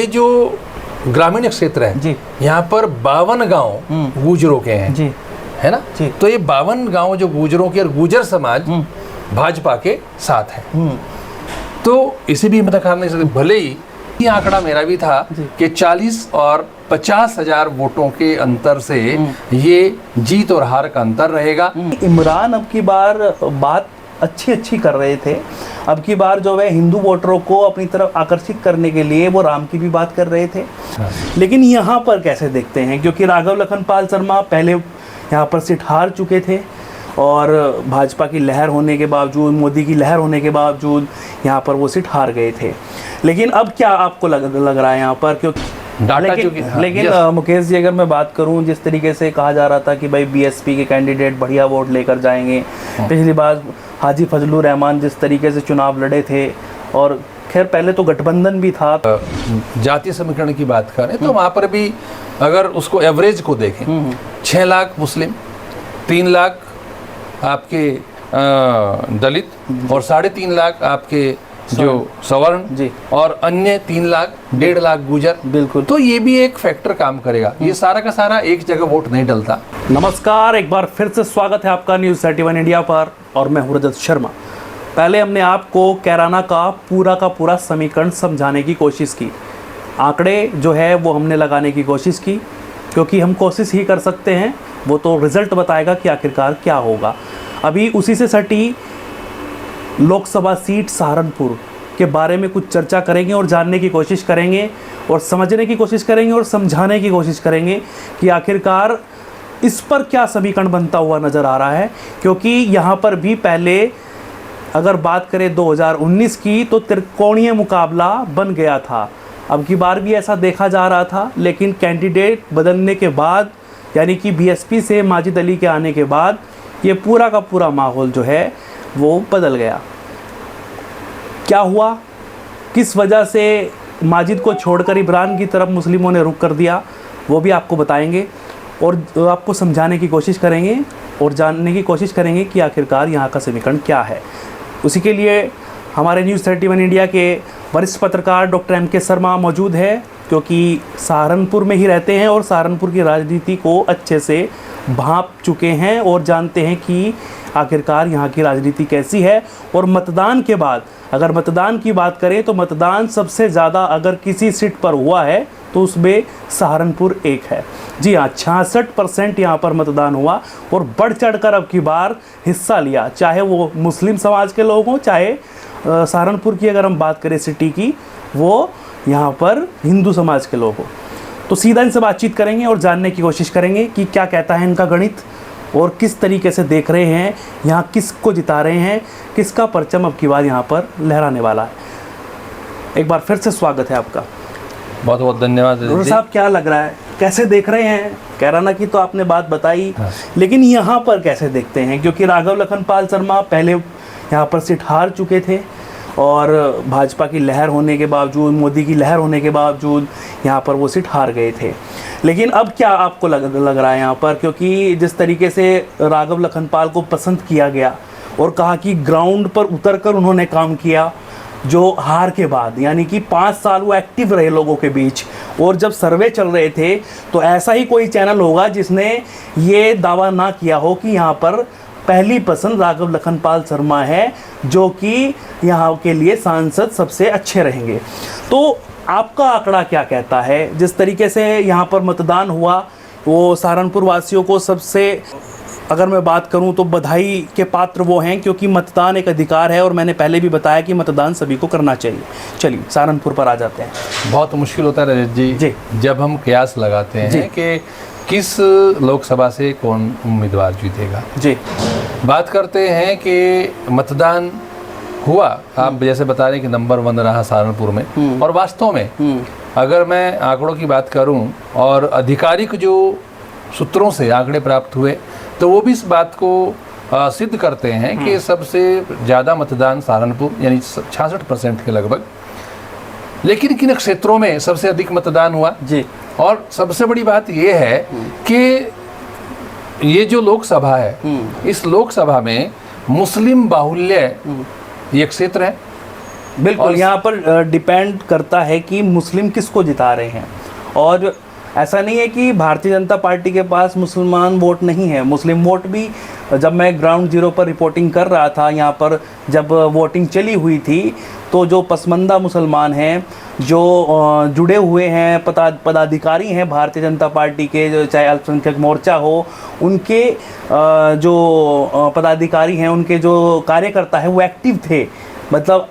ये जो ग्रामीण क्षेत्र है जी, यहाँ पर 52 गांव गुजरों के हैं जी, है ना जी। तो ये 52 गांव जो गुजरों के और गुजर समाज भाजपा के साथ है। तो इसे भी मतलब नहीं सकते, भले ही ये आंकड़ा मेरा भी था कि 40 और 50 हजार वोटों के अंतर से ये जीत और हार का अंतर रहेगा। इमरान अब की बार बात अच्छी कर रहे थे। अब की बार जो है हिंदू वोटरों को अपनी तरफ आकर्षित करने के लिए वो राम की भी बात कर रहे थे। लेकिन यहाँ पर कैसे देखते हैं, क्योंकि राघव लखनपाल शर्मा पहले यहाँ पर सीट हार चुके थे और भाजपा की लहर होने के बावजूद, मोदी की लहर होने के बावजूद यहाँ पर वो सीट हार गए थे। लेकिन अब क्या आपको लग रहा है यहाँ पर, क्योंकि लेकिन मुकेश जी, अगर मैं बात करूं, जिस तरीके से कहा जा रहा था कि भाई बीएसपी के कैंडिडेट बढ़िया वोट लेकर जाएंगे, पिछली बार हाजी फजलुर रहमान जिस तरीके से चुनाव लड़े थे, और खैर पहले तो गठबंधन भी था। जातीय समीकरण की बात करें तो वहाँ पर भी अगर उसको एवरेज को देखें 6 लाख मुस्लिम, 3 लाख आपके दलित और 3.5 लाख आपके जो सवर्ण जी, और अन्य 3 लाख 1.5 लाख गुजर। बिल्कुल, तो ये भी एक फैक्टर काम करेगा। ये सारा का सारा एक जगह वोट नहीं डलता। नमस्कार, एक बार फिर से स्वागत है आपका न्यूज़ 31 इंडिया पर, और मैं हूं रजत शर्मा। पहले हमने आपको कैराना का पूरा समीकरण समझाने की कोशिश की, आंकड़े जो है वो हमने लगाने की कोशिश की, क्योंकि हम कोशिश ही कर सकते हैं, वो तो रिजल्ट बताएगा कि आखिरकार क्या होगा। अभी उसी से सटी लोकसभा सीट सहारनपुर के बारे में कुछ चर्चा करेंगे और जानने की कोशिश करेंगे और समझने की कोशिश करेंगे और समझाने की कोशिश करेंगे कि आखिरकार इस पर क्या समीकरण बनता हुआ नज़र आ रहा है। क्योंकि यहाँ पर भी पहले अगर बात करें 2019 की, तो त्रिकोणीय मुकाबला बन गया था। अब की बार भी ऐसा देखा जा रहा था, लेकिन कैंडिडेट बदलने के बाद, यानी कि बीएसपी से माजिद अली के आने के बाद, ये पूरा का पूरा माहौल जो है वो बदल गया। क्या हुआ, किस वजह से माजिद को छोड़कर इमरान की तरफ मुस्लिमों ने रुख कर दिया, वो भी आपको बताएंगे और आपको समझाने की कोशिश करेंगे और जानने की कोशिश करेंगे कि आखिरकार यहाँ का समीकरण क्या है। उसी के लिए हमारे न्यूज़ 31 इंडिया के वरिष्ठ पत्रकार डॉक्टर M.K. शर्मा मौजूद है, क्योंकि सहारनपुर में ही रहते हैं और सहारनपुर की राजनीति को अच्छे से भांप चुके हैं और जानते हैं कि आखिरकार यहाँ की राजनीति कैसी है। और मतदान के बाद, अगर मतदान की बात करें तो मतदान सबसे ज़्यादा अगर किसी सीट पर हुआ है तो उसमें सहारनपुर एक है। जी हाँ, 66% यहाँ पर मतदान हुआ और बढ़ चढ़कर अब की बार हिस्सा लिया, चाहे वो मुस्लिम समाज के लोग हों, चाहे सहारनपुर की अगर हम बात करें सिटी की, वो यहाँ पर हिंदू समाज के लोग हों। तो सीधा इनसे बातचीत करेंगे और जानने की कोशिश करेंगे कि क्या कहता है इनका गणित और किस तरीके से देख रहे हैं, यहाँ किसको जिता रहे हैं, किसका परचम अब की बार यहाँ पर लहराने वाला है। एक बार फिर से स्वागत है आपका। बहुत बहुत धन्यवाद साहब। क्या लग रहा है, कैसे देख रहे हैं? कैराना की तो आपने बात बताई, लेकिन यहाँ पर कैसे देखते हैं, क्योंकि राघव लखनपाल शर्मा पहले यहाँ पर सीट हार चुके थे और भाजपा की लहर होने के बावजूद, मोदी की लहर होने के बावजूद यहाँ पर वो सीट हार गए थे। लेकिन अब क्या आपको लग रहा है यहाँ पर, क्योंकि जिस तरीके से राघव लखनपाल को पसंद किया गया और कहा कि ग्राउंड पर उतरकर उन्होंने काम किया, जो हार के बाद, यानी कि 5 साल वो एक्टिव रहे लोगों के बीच, और जब सर्वे चल रहे थे तो ऐसा ही कोई चैनल होगा जिसने ये दावा ना किया हो कि यहाँ पर पहली पसंद राघव लखनपाल शर्मा है, जो कि यहाँ के लिए सांसद सबसे अच्छे रहेंगे। तो आपका आंकड़ा क्या कहता है? जिस तरीके से यहाँ पर मतदान हुआ, वो सहारनपुर वासियों को सबसे, अगर मैं बात करूं तो बधाई के पात्र वो हैं, क्योंकि मतदान एक अधिकार है और मैंने पहले भी बताया कि मतदान सभी को करना चाहिए। चलिए सहारनपुर पर आ जाते हैं। बहुत मुश्किल होता है रजत जी जब हम कयास लगाते हैं कि किस लोकसभा से कौन उम्मीदवार जीतेगा। जी, बात करते हैं कि मतदान हुआ, आप जैसे बता रहे हैं कि नंबर 1 रहा सहारनपुर में, और वास्तव में अगर मैं आंकड़ों की बात करूं और आधिकारिक जो सूत्रों से आंकड़े प्राप्त हुए, तो वो भी इस बात को सिद्ध करते हैं कि सबसे ज़्यादा मतदान सहारनपुर, यानी 66% के लगभग। लेकिन किन क्षेत्रों में सबसे अधिक मतदान हुआ जी, और सबसे बड़ी बात ये है कि ये जो लोकसभा है, इस लोकसभा में मुस्लिम बाहुल्य ये क्षेत्र है, बिल्कुल, यहाँ पर डिपेंड करता है कि मुस्लिम किसको जिता रहे हैं। और ऐसा नहीं है कि भारतीय जनता पार्टी के पास मुसलमान वोट नहीं है, मुस्लिम वोट भी। जब मैं ग्राउंड जीरो पर रिपोर्टिंग कर रहा था, यहाँ पर जब वोटिंग चली हुई थी, तो जो पसमानदा मुसलमान हैं, जो जुड़े हुए हैं, पदाधिकारी हैं भारतीय जनता पार्टी के, जो चाहे अल्पसंख्यक मोर्चा हो, उनके जो पदाधिकारी हैं, उनके जो कार्यकर्ता हैं, वो एक्टिव थे। मतलब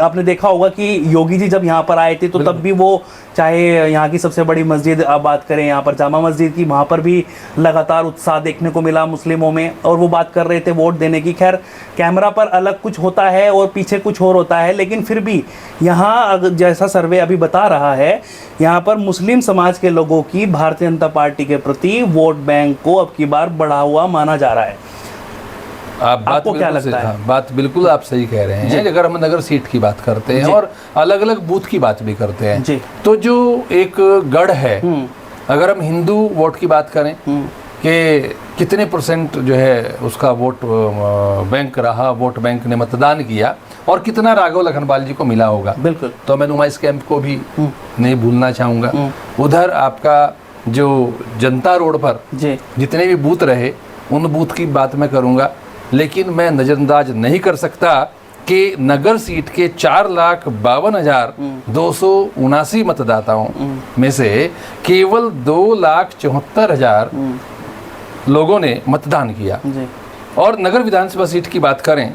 आपने देखा होगा कि योगी जी जब यहाँ पर आए थे, तो तब भी वो, चाहे यहाँ की सबसे बड़ी मस्जिद आप बात करें, यहाँ पर जामा मस्जिद की, वहाँ पर भी लगातार उत्साह देखने को मिला मुस्लिमों में, और वो बात कर रहे थे वोट देने की। खैर, कैमरा पर अलग कुछ होता है और पीछे कुछ और होता है, लेकिन फिर भी यहाँ जैसा सर्वे अभी बता रहा है, यहाँ पर मुस्लिम समाज के लोगों की भारतीय जनता पार्टी के प्रति वोट बैंक को अब की बार बढ़ा हुआ माना जा रहा है। आपको क्या लगता है? बात बिल्कुल आप सही कह रहे हैं। अगर हम नगर सीट की बात करते हैं और अलग अलग बूथ की बात भी करते हैं, तो जो एक गढ़ है, अगर हम हिंदू वोट की बात करें कि कितने % जो है उसका वोट बैंक रहा, वोट बैंक ने मतदान किया, और कितना राघव लखनपाल जी को मिला होगा, बिल्कुल, तो मैं नुमाइश कैंप को भी नहीं भूलना चाहूँगा। उधर आपका जो जनता रोड पर जितने भी बूथ रहे, उन बूथ की बात मैं करूँगा, लेकिन मैं नज़रअंदाज नहीं कर सकता कि नगर सीट के 4,52,279 मतदाताओं में से केवल 2,74,000 लोगों ने मतदान किया। और नगर विधानसभा सीट की बात करें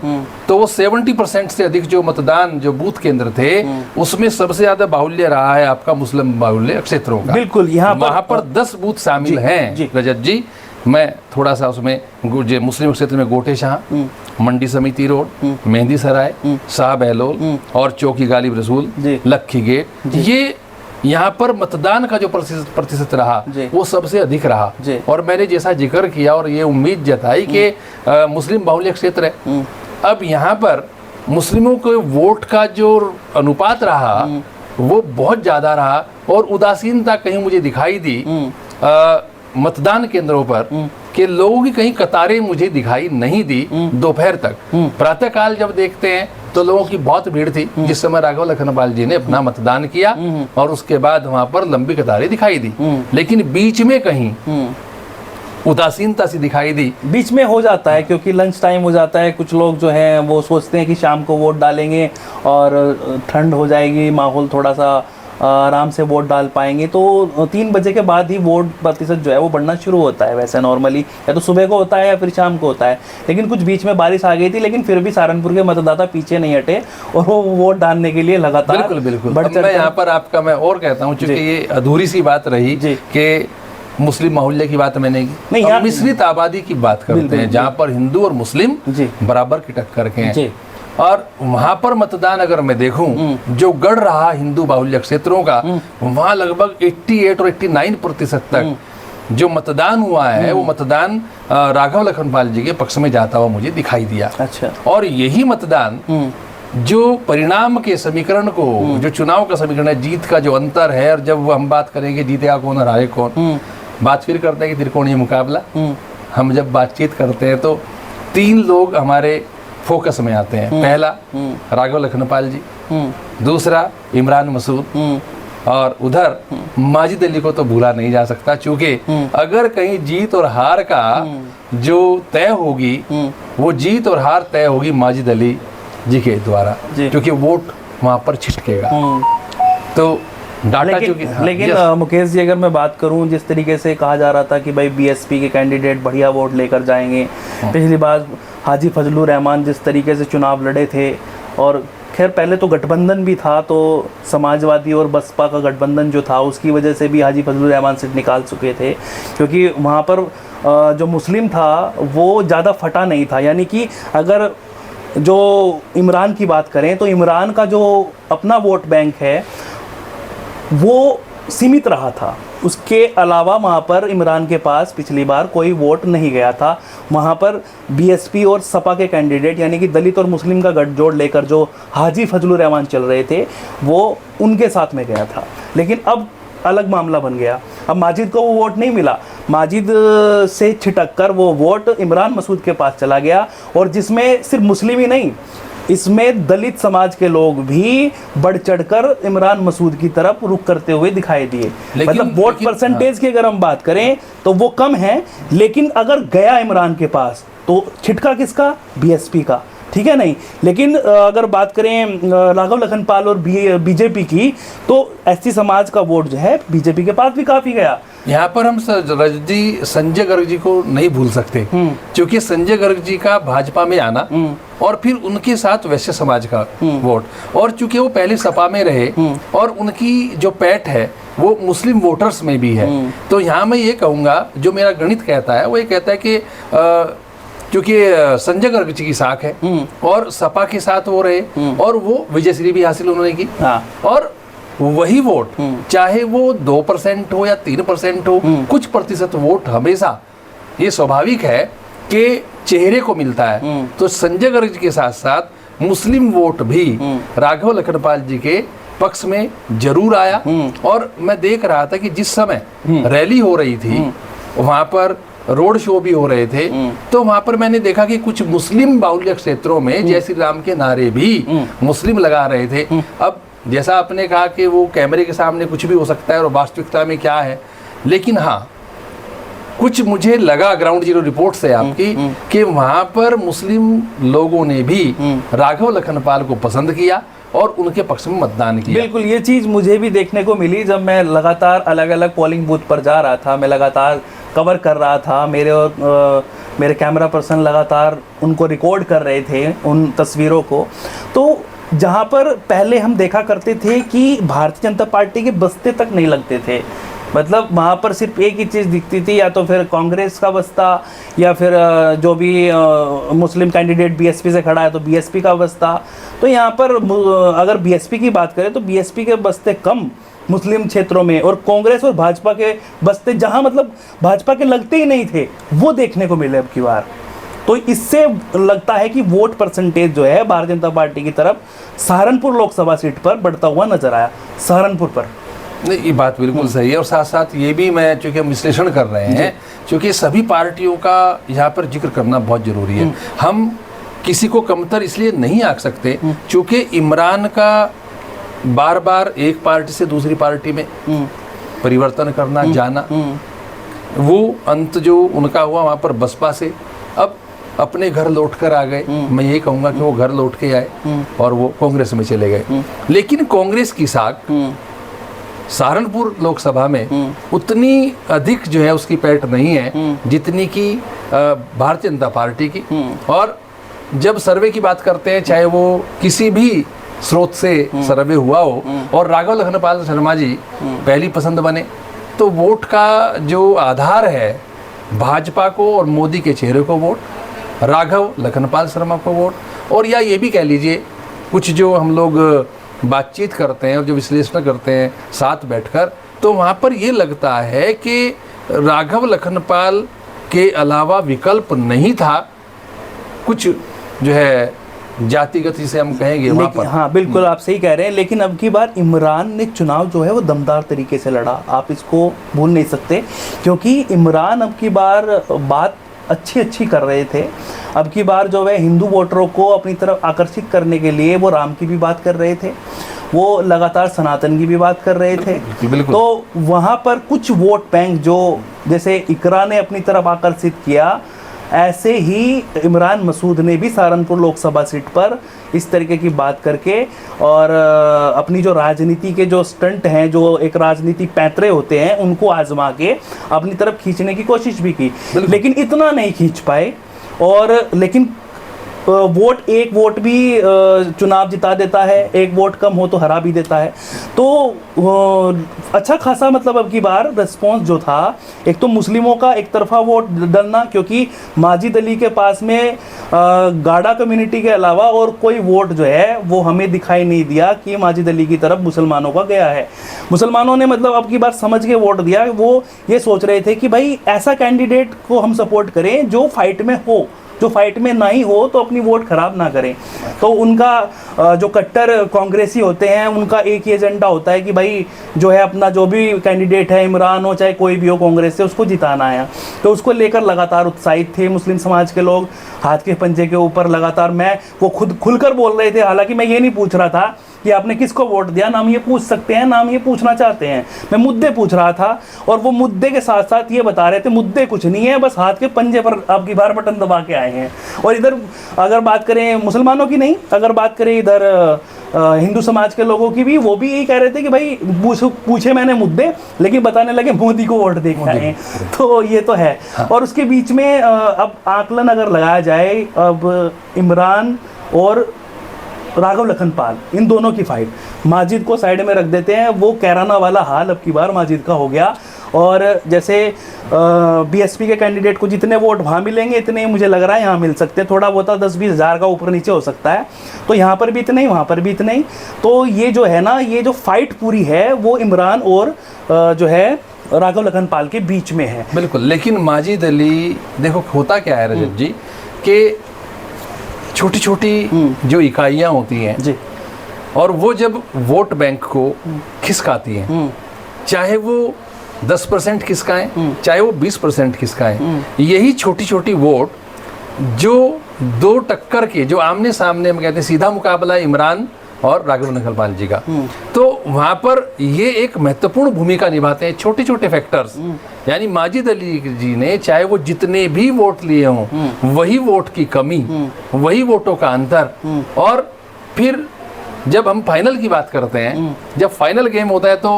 तो वो 70% से अधिक जो मतदान, जो बूथ केंद्र थे, उसमें सबसे ज्यादा बाहुल्य रहा है आपका मुस्लिम बाहुल्य क्षेत्रों का। बिल्कुल, वहाँ पर 10 बूथ शामिल हैं रजत जी। मैं थोड़ा सा उसमें मुस्लिम क्षेत्र में गोटे शाह, मंडी समिति रोड, मेहंदी सराय, शाह बहलोल और चौकी गालिब रसूल, लक्खी गेट, ये यहाँ पर मतदान का जो प्रतिशत रहा वो सबसे अधिक रहा। और मैंने जैसा जिक्र किया और ये उम्मीद जताई कि मुस्लिम बाहुल्य क्षेत्र है, अब यहाँ पर मुस्लिमों के वोट का जो अनुपात रहा वो बहुत ज़्यादा रहा, और उदासीनता कहीं मुझे दिखाई दी मतदान केंद्रों पर कि लोगों की कहीं कतारें मुझे दिखाई नहीं दी दोपहर तक। प्रातःकाल जब देखते हैं तो लोगों की बहुत भीड़ थी, जिस समय राघव लखनपाल जी ने अपना मतदान किया, और उसके बाद वहां पर लंबी कतारें दिखाई दी, लेकिन बीच में कहीं उदासीनता सी दिखाई दी। बीच में हो जाता है क्योंकि लंच टाइम हो जाता है, कुछ लोग जो हैं वो सोचते हैं कि शाम को वोट डालेंगे और ठंड हो जाएगी, माहौल थोड़ा सा आराम से वोट डाल पाएंगे, तो 3 बजे के बाद ही वोट प्रतिशत जो है वो बढ़ना शुरू होता है। वैसे नॉर्मली या तो सुबह को होता है या फिर शाम को होता है, लेकिन कुछ बीच में बारिश आ गई थी, लेकिन फिर भी सहारनपुर के मतदाता पीछे नहीं हटे और वो वोट डालने के लिए लगातार बिल्कुल मैं यहाँ पर आपका मैं और कहता हूँ, चूंकि ये अधूरी सी बात रही कि मुस्लिम माहौल्य की बात मैंने की, नहीं, मिश्रित आबादी की बात करते हैं जहाँ पर हिंदू और मुस्लिम बराबर की टक्कर के हैं। और वहाँ पर मतदान अगर मैं देखूं जो गढ़ रहा हिंदू बाहुल्य क्षेत्रों का, वहाँ लगभग 88 और 89% तक जो मतदान हुआ है वो मतदान राघव लखनपाल जी के पक्ष में जाता हुआ मुझे दिखाई दिया। अच्छा। और यही मतदान जो परिणाम के समीकरण को, जो चुनाव का समीकरण है, जीत का जो अंतर है, और जब हम बात करेंगे जीतेगा कौन और हारे कौन, बात फिर करते हैं कि त्रिकोणीय मुकाबला। हम जब बातचीत करते हैं तो 3 लोग हमारे फोकस में आते हैं। पहला राघव लखनपाल जी, दूसरा इमरान मसूद, और उधर माजिद अली को तो भूला नहीं जा सकता, क्योंकि अगर कहीं जीत और हार का जो तय होगी, वो जीत और हार तय होगी माजिद अली जी के द्वारा, क्योंकि वोट वहां पर छिटकेगा। तो डाटा लेकिन मुकेश जी, अगर मैं बात करूं, जिस तरीके से कहा जा रहा था कि भाई बीएसपी के कैंडिडेट बढ़िया वोट लेकर जाएंगे, पिछली बार हाजी फजलुर रहमान जिस तरीके से चुनाव लड़े थे, और खैर पहले तो गठबंधन भी था, तो समाजवादी और बसपा का गठबंधन जो था उसकी वजह से भी हाजी फजलुर रहमान सीट निकाल चुके थे, क्योंकि वहाँ पर जो मुस्लिम था वो ज़्यादा फटा नहीं था। यानी कि अगर जो इमरान की बात करें तो इमरान का जो अपना वोट बैंक है वो सीमित रहा था, उसके अलावा वहाँ पर इमरान के पास पिछली बार कोई वोट नहीं गया था। वहाँ पर बीएसपी और सपा के कैंडिडेट यानी कि दलित और मुस्लिम का गठजोड़ लेकर जो हाजी फजलुर रहमान चल रहे थे वो उनके साथ में गया था, लेकिन अब अलग मामला बन गया। अब माजिद को वो वोट नहीं मिला, माजिद से छिटक कर वो वोट इमरान मसूद के पास चला गया, और जिसमें सिर्फ मुस्लिम ही नहीं, इसमें दलित समाज के लोग भी बढ़ चढ़कर इमरान मसूद की तरफ रुख करते हुए दिखाई दिए। मतलब वोट परसेंटेज की अगर हम बात करें तो वो कम है, लेकिन अगर गया इमरान के पास तो छिटका किसका? बीएसपी का, ठीक है नहीं। लेकिन अगर बात करें राघव लखनपाल और बीजेपी की, तो एसटी समाज का वोट जो है बीजेपी के पास भी काफी गया। यहाँ पर हम रजदी संजय गर्ग जी को नहीं भूल सकते, क्योंकि संजय गर्ग जी का भाजपा में आना और फिर उनके साथ वैश्य समाज का वोट, और चूंकि वो पहले सपा में रहे और उनकी जो पैठ है वो मुस्लिम वोटर्स में भी है, तो यहाँ मैं ये कहूँगा, जो मेरा गणित कहता है वो ये कहता है कि क्योंकि संजय गर्ग जी की साख है और सपा के साथ वो रहे और वो विजयश्री भी हासिल उन्होंने की, और वही वोट चाहे वो 2% हो या 3% हो, कुछ प्रतिशत वोट हमेशा, ये स्वाभाविक है कि चेहरे को मिलता है। तो संजय गर्ग जी के साथ साथ मुस्लिम वोट भी राघव लखनपाल जी के पक्ष में जरूर आया। और मैं देख रहा था कि जिस समय रैली हो रही थी वहां पर रोड शो भी हो रहे थे, तो वहां पर मैंने देखा कि कुछ मुस्लिम बाहुल्य क्षेत्रों में जय श्री राम के नारे भी मुस्लिम लगा रहे थे। अब जैसा आपने कहा कि वो कैमरे के सामने कुछ भी हो सकता है और वास्तविकता में क्या है, लेकिन हाँ कुछ मुझे लगा ग्राउंड जीरो रिपोर्ट से आपकी कि वहां पर मुस्लिम लोगों ने भी राघव लखनपाल को पसंद किया और उनके पक्ष में मतदान किया। बिल्कुल, ये चीज़ मुझे भी देखने को मिली जब मैं लगातार अलग अलग पोलिंग बूथ पर जा रहा था, मैं लगातार कवर कर रहा था, मेरे और मेरे कैमरा पर्सन लगातार उनको रिकॉर्ड कर रहे थे उन तस्वीरों को। तो जहाँ पर पहले हम देखा करते थे कि भारतीय जनता पार्टी के बस्ते तक नहीं लगते थे, मतलब वहाँ पर सिर्फ एक ही चीज़ दिखती थी, या तो फिर कांग्रेस का बस्ता या फिर जो भी मुस्लिम कैंडिडेट बीएसपी से खड़ा है तो बीएसपी का बस्ता। तो यहाँ पर अगर बीएसपी की बात करें तो बीएसपी के बस्ते कम मुस्लिम क्षेत्रों में, और कांग्रेस और भाजपा के बस्ते जहाँ मतलब भाजपा के लगते ही नहीं थे वो देखने को मिले अब की बार। तो इससे लगता है कि वोट परसेंटेज जो है भारतीय जनता पार्टी की तरफ सहारनपुर लोकसभा सीट पर बढ़ता हुआ नजर आया। सहारनपुर पर नहीं, ये बात बिल्कुल सही है, और साथ साथ ये भी मैं चूंकि हम विश्लेषण कर रहे हैं, क्योंकि सभी पार्टियों का यहाँ पर जिक्र करना बहुत जरूरी है। हम किसी को कमतर इसलिए नहीं आंक सकते क्योंकि इमरान का बार बार एक पार्टी से दूसरी पार्टी में परिवर्तन करना जाना, वो अंत जो उनका हुआ वहाँ पर बसपा से अब अपने घर लौट कर आ गए। मैं ये कहूँगा कि वो घर लौट के आए और वो कांग्रेस में चले गए, लेकिन कांग्रेस की साख सहारनपुर लोकसभा में उतनी अधिक जो है उसकी पैठ नहीं है जितनी कि भारतीय जनता पार्टी की। और जब सर्वे की बात करते हैं, चाहे वो किसी भी स्रोत से सर्वे हुआ हो और राघव लखनपाल शर्मा जी पहली पसंद बने, तो वोट का जो आधार है भाजपा को और मोदी के चेहरे को वोट, राघव लखनपाल शर्मा को वोट, और या ये भी कह लीजिए कुछ जो हम लोग बातचीत करते हैं और जो विश्लेषण करते हैं साथ बैठकर, तो वहाँ पर ये लगता है कि राघव लखनपाल के अलावा विकल्प नहीं था, कुछ जो है जातिगत जिसे हम कहेंगे वहाँ पर। हाँ बिल्कुल, आप सही कह रहे हैं, लेकिन अब की बार इमरान ने चुनाव जो है वो दमदार तरीके से लड़ा, आप इसको भूल नहीं सकते, क्योंकि इमरान अब की बार बात अच्छी कर रहे थे। अब की बार जो है हिंदू वोटरों को अपनी तरफ आकर्षित करने के लिए वो राम की भी बात कर रहे थे, वो लगातार सनातन की भी बात कर रहे थे। तो वहाँ पर कुछ वोट बैंक जो जैसे इकरा ने अपनी तरफ आकर्षित किया, ऐसे ही इमरान मसूद ने भी सहारनपुर लोकसभा सीट पर इस तरीके की बात करके और अपनी जो राजनीति के जो स्टंट हैं, जो एक राजनीति पैंतरे होते हैं, उनको आजमा के अपनी तरफ खींचने की कोशिश भी की, लेकिन इतना नहीं खींच पाए। और लेकिन वोट, एक वोट भी चुनाव जिता देता है, एक वोट कम हो तो हरा भी देता है। तो अच्छा खासा मतलब अब की बार रिस्पॉन्स जो था, एक तो मुस्लिमों का एक तरफा वोट डलना, क्योंकि माजिद अली के पास में गाड़ा कम्युनिटी के अलावा और कोई वोट जो है वो हमें दिखाई नहीं दिया कि माजिद अली की तरफ मुसलमानों का गया है। मुसलमानों ने मतलब अब की बार समझ के वोट दिया, वो ये सोच रहे थे कि भाई ऐसा कैंडिडेट को हम सपोर्ट करें जो फाइट में हो, जो फाइट में ना ही हो तो अपनी वोट खराब ना करें। तो उनका जो कट्टर कांग्रेसी होते हैं उनका एक ही एजेंडा होता है कि भाई जो है अपना जो भी कैंडिडेट है, इमरान हो चाहे कोई भी हो कांग्रेस से, उसको जिताना है। तो उसको लेकर लगातार उत्साहित थे मुस्लिम समाज के लोग, हाथ के पंजे के ऊपर लगातार वो खुद खुलकर बोल रहे थे। हालांकि मैं ये नहीं पूछ रहा था कि आपने किसको वोट दिया, नाम ये पूछ सकते हैं, नाम ये पूछना चाहते हैं, मैं मुद्दे पूछ रहा था। और वो मुद्दे के साथ साथ ये बता रहे थे मुद्दे कुछ नहीं है, बस हाथ के पंजे पर आपकी बार बटन दबा के आए हैं। और इधर अगर बात करें मुसलमानों की नहीं, अगर बात करें इधर हिंदू समाज के लोगों की भी, वो भी यही कह रहे थे कि भाई पूछे मैंने मुद्दे, लेकिन बताने लगे मोदी को वोट दे के आए। तो ये तो है। हाँ। और उसके बीच में अब आकलन अगर लगाया जाए, अब इमरान और राघव लखनपाल इन दोनों की फाइट, माजिद को साइड में रख देते हैं। वो कैराना वाला हाल अब की बार माजिद का हो गया। और जैसे बीएसपी के कैंडिडेट को जितने वोट वहाँ मिलेंगे इतने ही मुझे लग रहा है यहाँ मिल सकते हैं। थोड़ा बहुत 10-20 हज़ार का ऊपर नीचे हो सकता है, तो यहाँ पर भी इतने ही, वहाँ पर भी इतने ही। तो ये जो है ना, ये जो फाइट पूरी है वो इमरान और जो है राघव लखनपाल के बीच में है। बिल्कुल। लेकिन माजिद अली, देखो होता क्या है रजत जी, कि छोटी छोटी जो इकाइयाँ होती हैं जी, और वो जब वोट बैंक को खिसकाती हैं, चाहे वो 10% खिसकाएं, चाहे वो 20% खिसकाएं, यही छोटी छोटी वोट जो दो टक्कर के, जो आमने सामने हम कहते हैं सीधा मुकाबला इमरान और राघव लखनपाल जी का, तो वहाँ पर ये एक महत्वपूर्ण भूमिका निभाते हैं छोटे छोटे फैक्टर्स। यानी माजिद अली जी ने चाहे वो जितने भी वोट लिए हों, वही वोट की कमी, वही वोटों का अंतर, और फिर जब हम फाइनल की बात करते हैं, जब फाइनल गेम होता है तो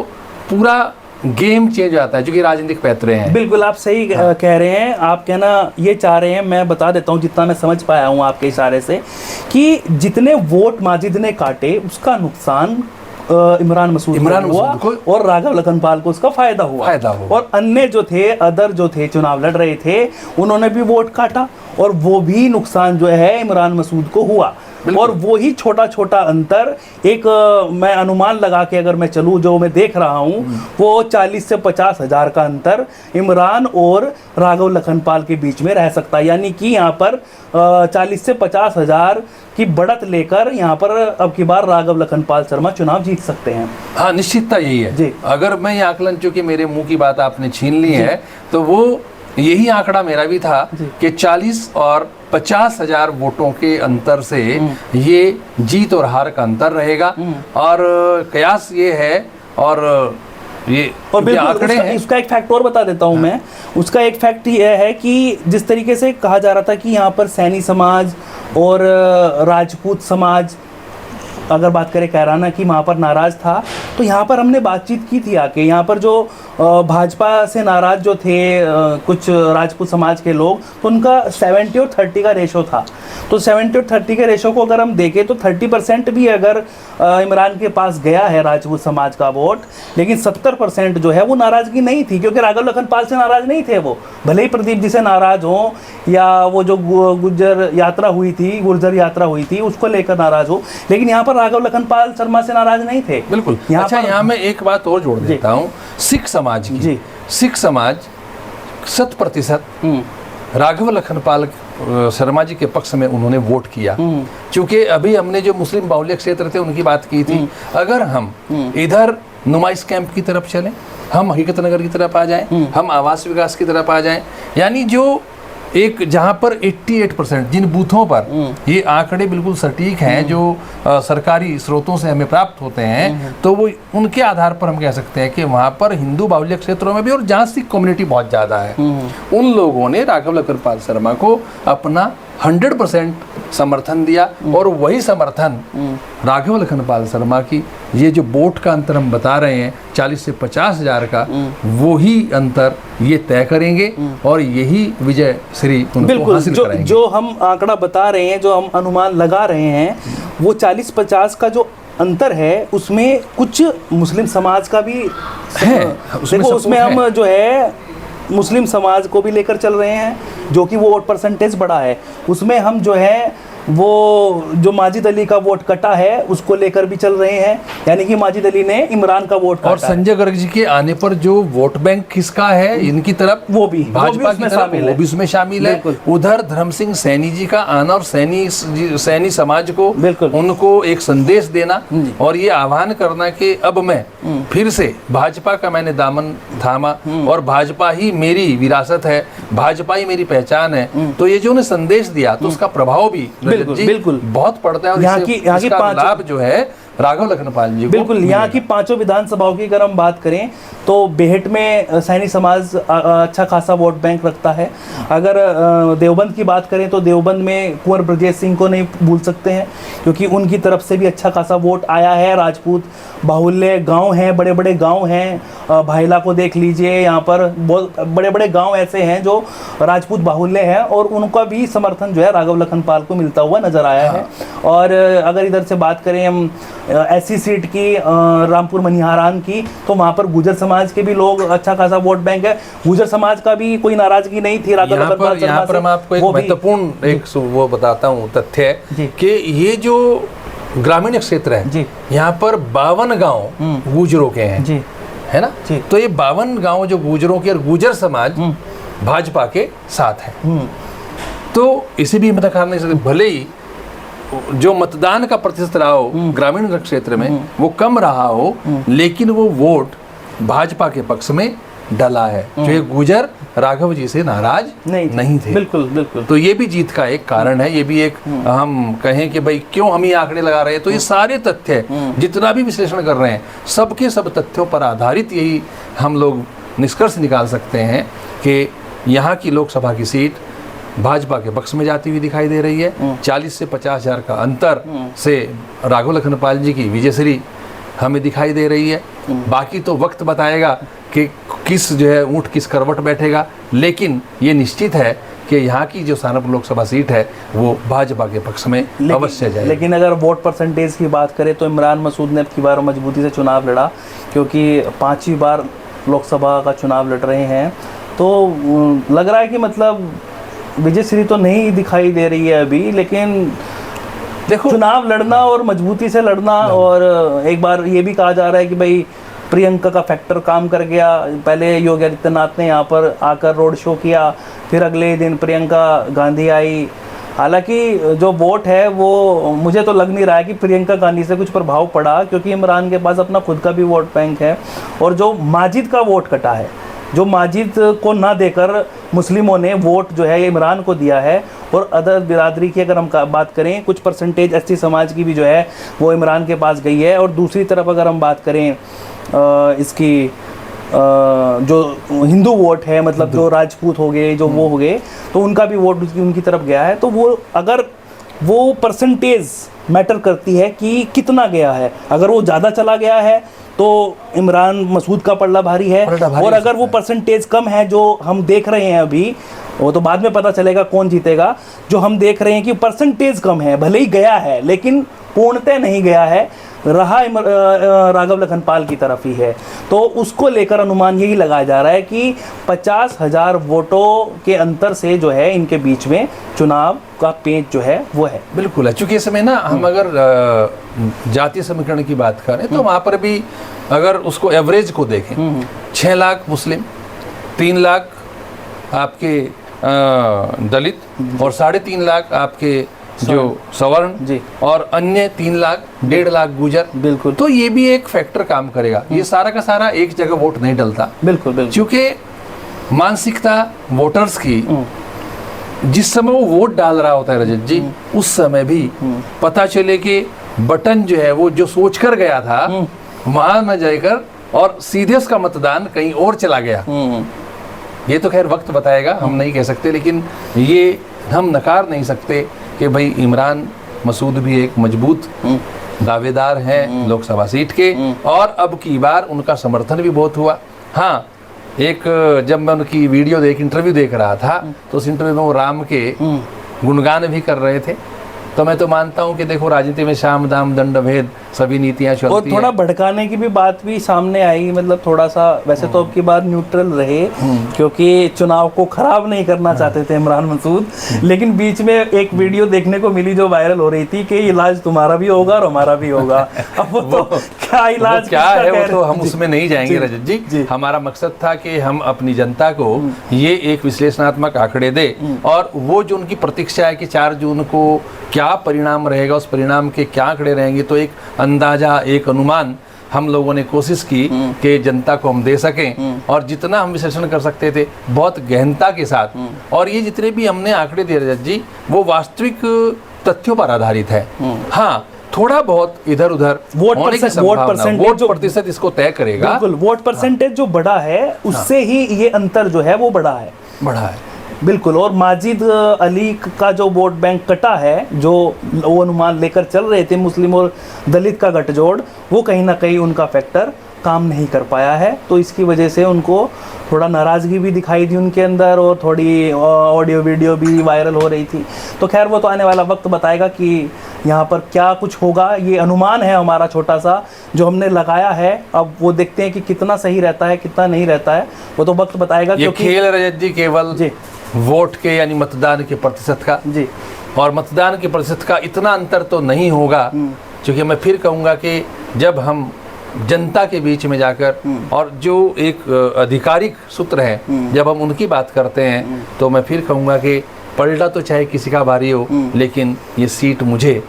पूरा गेम चेंज हो जाता है, जो कि राजनीतिक पैतरे हैं। बिल्कुल आप सही कह रहे हैं। आप कहना ये चाह रहे हैं, मैं बता देता हूँ जितना मैं समझ पाया हूँ आपके इशारे से, कि जितने वोट माजिद ने काटे उसका नुकसान इमरान मसूद हुआ और राघव लखनपाल को उसका फायदा हुआ। और अन्य जो थे, अदर जो थे चुनाव लड़ रहे थे, उन्होंने भी वोट काटा और वो भी नुकसान जो है इमरान मसूद को हुआ। और वो ही छोटा छोटा अंतर, एक मैं अनुमान लगा के अगर मैं चलूँ, जो मैं देख रहा हूँ, वो 40 से 50 हज़ार का अंतर इमरान और राघव लखनपाल के बीच में रह सकता है। यानी कि यहाँ पर 40 से 50 हज़ार की बढ़त लेकर यहाँ पर अब की बार राघव लखनपाल शर्मा चुनाव जीत सकते हैं। हाँ, निश्चितता यही है जी। अगर मैं ये आकलन, चूंकि मेरे मुंह की बात आपने छीन ली है, तो वो यही आंकड़ा मेरा भी था कि 40 और 50 हज़ार वोटों के अंतर से ये जीत और हार का अंतर रहेगा। और कयास ये है, और ये और बिल्कुल इसका एक फैक्ट और बता देता हूँ। मैं उसका एक फैक्ट ये है कि जिस तरीके से कहा जा रहा था कि यहाँ पर सैनी समाज और राजपूत समाज, अगर बात करें कैराना की, वहाँ पर नाराज़ था, तो यहाँ पर हमने बातचीत की थी आके। यहाँ पर जो भाजपा से नाराज़ जो थे कुछ राजपूत समाज के लोग, तो उनका 70 और 30 का रेशो था। तो 70 और 30 के रेशो को अगर हम देखें तो 30% भी अगर इमरान के पास गया है राजपूत समाज का वोट, लेकिन 70% जो है वो नाराज़गी नहीं थी, क्योंकि राघव लखनपाल से नाराज़ नहीं थे वो। भले ही प्रदीप जी से नाराज़ हो, या वो जो गुर्जर यात्रा हुई थी उसको लेकर नाराज़ हो, लेकिन यहाँ पर राघव लखनपाल शर्मा से नाराज़ नहीं थे। बिल्कुल। अच्छा, यहाँ मैं एक बात और जोड़ देता हूँ, सिख समाज की जी। सिख समाज 100% राघव लखनपाल शर्मा जी के पक्ष में उन्होंने वोट किया। क्योंकि अभी हमने जो मुस्लिम बाहुल्य क्षेत्र थे उनकी बात की थी, अगर हम इधर नुमाइश कैंप की तरफ चलें, हम हकीकत नगर की तरफ आ जाएं, हम आवास विकास की तरफ आ जाएं, यानी जो एक जहाँ पर 88% जिन बूथों पर, ये आंकड़े बिल्कुल सटीक हैं जो सरकारी स्रोतों से हमें प्राप्त होते हैं, तो वो उनके आधार पर हम कह सकते हैं कि वहाँ पर हिंदू बाहुल्य क्षेत्रों में भी, और जहाँ सिख कम्युनिटी बहुत ज़्यादा है, उन लोगों ने राघव लखनपाल शर्मा को अपना 100% समर्थन दिया। और वही समर्थन राघव लखनपाल शर्मा की ये जो वोट का अंतर हम बता रहे हैं 40 से 50 हज़ार का, वो ही अंतर ये तय करेंगे और यही विजय श्री उनको हासिल कराएंगे। जो हम आंकड़ा बता रहे हैं, जो हम अनुमान लगा रहे हैं, वो 40-50 का जो अंतर है उसमें कुछ मुस्लिम समाज का भी है। उसमें हम जो है मुस्लिम समाज को भी लेकर चल रहे हैं, जो कि वो वोट परसेंटेज बड़ा है। उसमें हम जो है वो जो माजिद अली का वोट कटा है उसको लेकर भी चल रहे हैं, यानी कि माजिद अली ने इमरान का वोट काटा। और संजय गर्ग जी के आने पर जो वोट बैंक किसका है इनकी तरफ, वो भी भाजपा की तरफ, वो भी उसमें शामिल है। उधर धर्म सिंह सैनी जी का आना और सैनी समाज को, उनको एक संदेश देना और ये आह्वान करना कि अब मैं फिर से भाजपा का मैंने दामन थामा और भाजपा ही मेरी विरासत है, भाजपा ही मेरी पहचान है। तो ये जो उन्हें संदेश दिया तो उसका प्रभाव भी बिल्कुल बहुत पड़ता है और यहाँ की लाभ जो है राघव लखनपाल जी बिल्कुल। यहाँ की 5 विधानसभाओं की अगर हम बात करें तो बेहट में सैनी समाज अच्छा खासा वोट बैंक रखता है। अगर देवबंद की बात करें तो देवबंद में कुंवर ब्रजेश सिंह को नहीं भूल सकते हैं, क्योंकि उनकी तरफ से भी अच्छा खासा वोट आया है। राजपूत बाहुल्य गांव हैं, बड़े बड़े गांव हैं, भाईला को देख लीजिए, यहाँ पर बहुत बड़े बड़े गांव ऐसे हैं जो राजपूत बाहुल्य हैं और उनका भी समर्थन जो है राघव लखनपाल को मिलता हुआ नजर आया है। और अगर इधर से बात करें हम ऐसी सीट की रामपुर मनिहारान की, तो वहाँ पर गुजर समाज के भी लोग अच्छा खासा वोट बैंक है। गुजर समाज का भी कोई नाराजगी नहीं थी राघव लखनपाल। यहाँ पर मैं आपको एक महत्वपूर्ण एक वो बताता हूँ तथ्य है कि ये जो ग्रामीण क्षेत्र है यहाँ पर 52 गांव गुजरों के हैं, है ना। तो ये 52 गांव जो गुजरों के और गुजर समाज भाजपा के साथ है, तो इसे भी मतलब नहीं सकते। भले ही जो मतदान का प्रतिशत रहा हो ग्रामीण क्षेत्र में वो कम रहा हो, लेकिन वो वोट भाजपा के पक्ष में डला है। जो ये गुजर राघव जी से नाराज नहीं थे। बिल्कुल। तो ये भी जीत का एक कारण है। ये भी एक हम कहें कि भाई क्यों हम ये आंकड़े लगा रहे हैं, तो ये सारे तथ्य जितना भी विश्लेषण कर रहे हैं सबके सब तथ्यों पर आधारित यही हम लोग निष्कर्ष निकाल सकते हैं कि यहाँ की लोकसभा की सीट भाजपा के पक्ष में जाती हुई दिखाई दे रही है। 40 से 50 हजार का अंतर से राघव लखनपाल जी की विजयश्री हमें दिखाई दे रही है। बाकी तो वक्त बताएगा कि किस जो है ऊंट किस करवट बैठेगा, लेकिन ये निश्चित है कि यहाँ की जो सहारनपुर लोकसभा सीट है वो भाजपा के पक्ष में अवश्य जाएगी। लेकिन अगर वोट परसेंटेज की बात करें तो इमरान मसूद ने अब की बार मजबूती से चुनाव लड़ा, क्योंकि 5वीं बार लोकसभा का चुनाव लड़ रहे हैं। तो लग रहा है कि मतलब विजयश्री तो नहीं दिखाई दे रही है अभी, लेकिन देखो चुनाव लड़ना और मजबूती से लड़ना। और एक बार ये भी कहा जा रहा है कि भाई प्रियंका का फैक्टर काम कर गया। पहले योगी आदित्यनाथ ने यहाँ पर आकर रोड शो किया, फिर अगले दिन प्रियंका गांधी आई। हालांकि जो वोट है वो मुझे तो लग नहीं रहा है कि प्रियंका गांधी से कुछ प्रभाव पड़ा, क्योंकि इमरान के पास अपना खुद का भी वोट बैंक है। और जो माजिद का वोट कटा है, जो माजिद को ना देकर मुस्लिमों ने वोट जो है इमरान को दिया है, और अदर बिरादरी की अगर हम बात करें कुछ परसेंटेज एसटी समाज की भी जो है वो इमरान के पास गई है। और दूसरी तरफ अगर हम बात करें इसकी जो हिंदू वोट है, मतलब जो राजपूत हो गए, जो वो हो गए, तो उनका भी वोट उनकी तरफ गया है। तो वो अगर वो परसेंटेज मैटर करती है कि कितना गया है, अगर वो ज़्यादा चला गया है तो इमरान मसूद का पल्ला भारी है, और अगर वो परसेंटेज कम है जो हम देख रहे हैं अभी, वो तो बाद में पता चलेगा कौन जीतेगा। जो हम देख रहे हैं कि परसेंटेज कम है, भले ही गया है लेकिन पूर्णतः नहीं गया है, रहा राघव लखनपाल की तरफ ही है। तो उसको लेकर अनुमान यही लगाया जा रहा है कि 50,000 वोटों के अंतर से जो है इनके बीच में चुनाव का पेंच जो है वो है। बिल्कुल है, चूंकि इस समय ना हम अगर जातीय समीकरण की बात करें तो वहाँ पर भी अगर उसको एवरेज को देखें, 6 लाख मुस्लिम, 3 लाख आपके दलित और 3.5 लाख आपके जो सवर्ण और अन्य 3 लाख 1.5 लाख गुजर। बिल्कुल। तो ये भी एक फैक्टर काम करेगा। ये सारा का सारा एक जगह वोट नहीं डलता। बिल्कुल। क्योंकि मानसिकता वोटर्स की जिस समय वो वोट डाल रहा होता है रजत जी, उस समय भी पता चले कि बटन जो है वो जो सोच कर गया था वहां न जाकर और सीधे उसका मतदान कहीं और चला गया। ये तो खैर वक्त बताएगा, हम नहीं कह सकते, लेकिन ये हम नकार नहीं सकते कि भाई इमरान मसूद भी एक मजबूत दावेदार हैं लोकसभा सीट के, और अब की बार उनका समर्थन भी बहुत हुआ। हाँ, एक जब मैं उनकी इंटरव्यू देख रहा था तो उस इंटरव्यू में वो राम के गुणगान भी कर रहे थे। तो मैं तो मानता हूँ कि देखो राजनीति में साम दाम दंड भेद सभी नीतियां और चलती थोड़ा हैं। भड़काने की भी बात भी सामने आई, मतलब थोड़ा सा, वैसे तो अब की बात न्यूट्रल रहे क्योंकि चुनाव को खराब नहीं करना चाहते थे इमरान मसूद, लेकिन बीच में एक वीडियो देखने को मिली जो वायरल हो रही थी कि इलाज तुम्हारा भी होगा और हमारा भी होगा। अब वो तो क्या इलाज क्या किसका है कह वो तो रहे- हम उसमें नहीं जाएंगे जी, रजत जी। जी। हमारा मकसद था कि हम अपनी जनता को ये एक विश्लेषणात्मक आंकड़े दे और वो जो उनकी प्रतीक्षा है कि 4 जून को क्या परिणाम रहेगा, उस परिणाम के क्या आंकड़े रहेंगे, तो एक अंदाजा, एक अनुमान हम लोगों ने कोशिश की कि जनता को हम दे सकें और जितना हम विश्लेषण कर सकते थे बहुत गहनता के साथ। और ये जितने भी हमने आंकड़े दिए रजत जी वो वास्तविक तथ्यों पर आधारित है। हाँ, थोड़ा बहुत इधर उधर वोट होने की परसेंट- संभावना, परसेंटेज वोट जो- प्रतिशत इसको तय करेगा। बिल्कुल, वोट परसेंटेज जो बढ़ा है उससे ही ये अंतर जो है वो बढ़ा है। बढ़ा है बिल्कुल। और माजिद अली का जो वोट बैंक कटा है, जो वो अनुमान लेकर चल रहे थे मुस्लिम और दलित का गठजोड़, वो कहीं ना कहीं उनका फैक्टर काम नहीं कर पाया है। तो इसकी वजह से उनको थोड़ा नाराज़गी भी दिखाई दी उनके अंदर और थोड़ी ऑडियो वीडियो भी वायरल हो रही थी। तो खैर वो तो आने वाला वक्त बताएगा कि यहाँ पर क्या कुछ होगा। ये अनुमान है हमारा छोटा सा जो हमने लगाया है, अब वो देखते हैं कि कितना सही रहता है कितना नहीं रहता है, वो तो वक्त बताएगा। ये क्योंकि खेल रजत जी केवल जी वोट के यानी मतदान के प्रतिशत का, जी और मतदान के प्रतिशत का इतना अंतर तो नहीं होगा, क्योंकि मैं फिर कहूँगा कि जब हम जनता के बीच में जाकर और जो एक आधिकारिक सूत्र है जब हम उनकी बात करते हैं तो मैं फिर कहूँगा कि पलटा तो चाहे किसी का भारी हो, लेकिन ये सीट मुझे,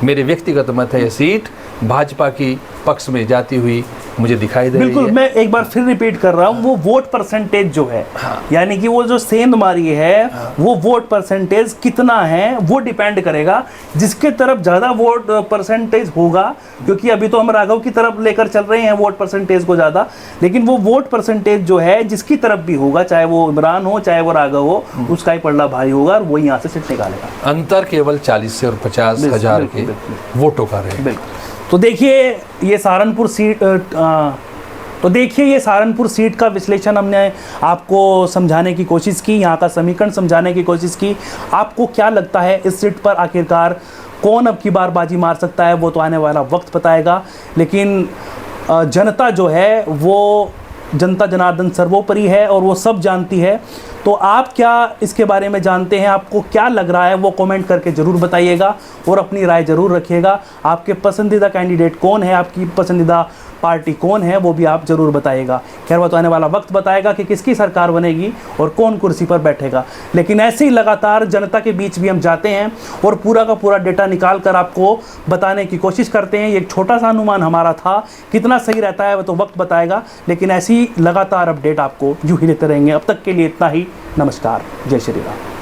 मेरे व्यक्तिगत मत है, ये सीट भाजपा की पक्ष में जाती हुई मुझे दिखाई दे रही बिल्कुल। है। मैं एक बार फिर रिपीट कर रहा हूँ, वो वोट परसेंटेज जो है, यानी कि वो जो सेंध मारी है, वो वोट परसेंटेज कितना है वो डिपेंड करेगा। जिसके तरफ ज़्यादा वोट परसेंटेज होगा, क्योंकि अभी तो हम राघव की तरफ लेकर चल रहे हैं वोट परसेंटेज को ज़्यादा, लेकिन वो वोट परसेंटेज जो है जिसकी तरफ भी होगा, चाहे वो इमरान हो चाहे वो राघव हो, उसका ही पलड़ा भारी होगा और वो यहाँ से सीट निकालेगा। अंतर केवल 40 से और 50 हजार के वोटों का रहेगा। बिल्कुल। तो देखिए ये सहारनपुर सीट का विश्लेषण हमने आपको समझाने की कोशिश की, यहाँ का समीकरण समझाने की कोशिश की। आपको क्या लगता है इस सीट पर आखिरकार कौन अब की बार बाजी मार सकता है, वो तो आने वाला वक्त बताएगा। लेकिन जनता जो है वो जनता जनार्दन सर्वोपरि है और वो सब जानती है। तो आप क्या इसके बारे में जानते हैं, आपको क्या लग रहा है, वो कमेंट करके ज़रूर बताइएगा और अपनी राय ज़रूर रखिएगा। आपके पसंदीदा कैंडिडेट कौन है, आपकी पसंदीदा पार्टी कौन है, वो भी आप ज़रूर बताइएगा। खैर वो तो आने वाला वक्त बताएगा कि किसकी सरकार बनेगी और कौन कुर्सी पर बैठेगा। लेकिन ऐसे ही लगातार जनता के बीच भी हम जाते हैं और पूरा का पूरा डेटा निकाल कर आपको बताने की कोशिश करते हैं। ये एक छोटा सा अनुमान हमारा था, कितना सही रहता है वो तो वक्त बताएगा, लेकिन ऐसी लगातार अपडेट आपको यूँ ही देते रहेंगे। अब तक के लिए इतना ही। नमस्कार, जय श्री राम।